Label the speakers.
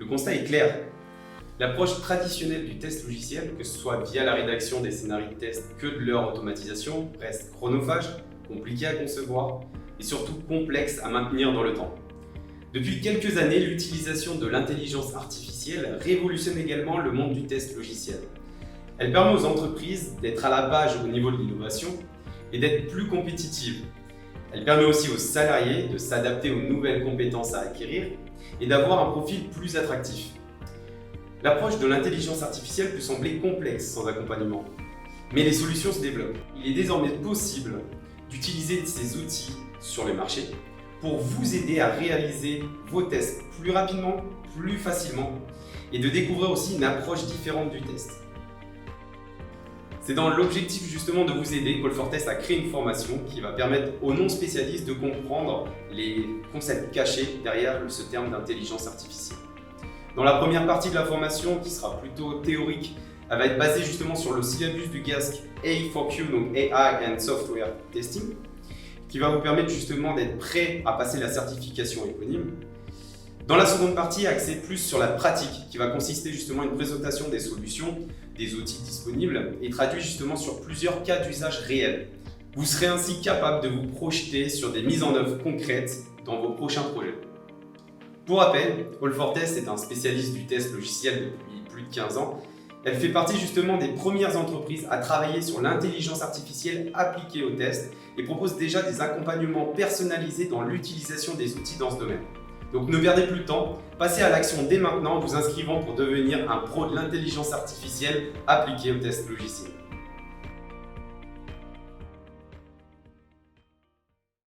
Speaker 1: Le constat est clair. L'approche traditionnelle du test logiciel, que ce soit via la rédaction des scénarios de test que de leur automatisation, reste chronophage, compliqué à concevoir et surtout complexe à maintenir dans le temps. Depuis quelques années, l'utilisation de l'intelligence artificielle révolutionne également le monde du test logiciel. Elle permet aux entreprises d'être à la page au niveau de l'innovation et d'être plus compétitives. Elle permet aussi aux salariés de s'adapter aux nouvelles compétences à acquérir et d'avoir un profil plus attractif. L'approche de l'intelligence artificielle peut sembler complexe sans accompagnement, mais les solutions se développent. Il est désormais possible d'utiliser ces outils sur le marché pour vous aider à réaliser vos tests plus rapidement, plus facilement et de découvrir aussi une approche différente du test. C'est dans l'objectif justement de vous aider Call4Test a créé une formation qui va permettre aux non-spécialistes de comprendre les concepts cachés derrière ce terme d'intelligence artificielle. Dans la première partie de la formation, qui sera plutôt théorique, elle va être basée justement sur le syllabus du GASC A4Q, donc AI and Software Testing, qui va vous permettre justement d'être prêt à passer la certification éponyme. Dans la seconde partie, axée plus sur la pratique, qui va consister justement à une présentation des solutions, des outils disponibles et traduit justement sur plusieurs cas d'usage réels. Vous serez ainsi capable de vous projeter sur des mises en œuvre concrètes dans vos prochains projets. Pour rappel, Call4Test est un spécialiste du test logiciel depuis plus de 15 ans. Elle fait partie justement des premières entreprises à travailler sur l'intelligence artificielle appliquée au test et propose déjà des accompagnements personnalisés dans l'utilisation des outils dans ce domaine. Donc ne perdez plus de temps, passez à l'action dès maintenant en vous inscrivant pour devenir un pro de l'intelligence artificielle appliquée au test logiciel.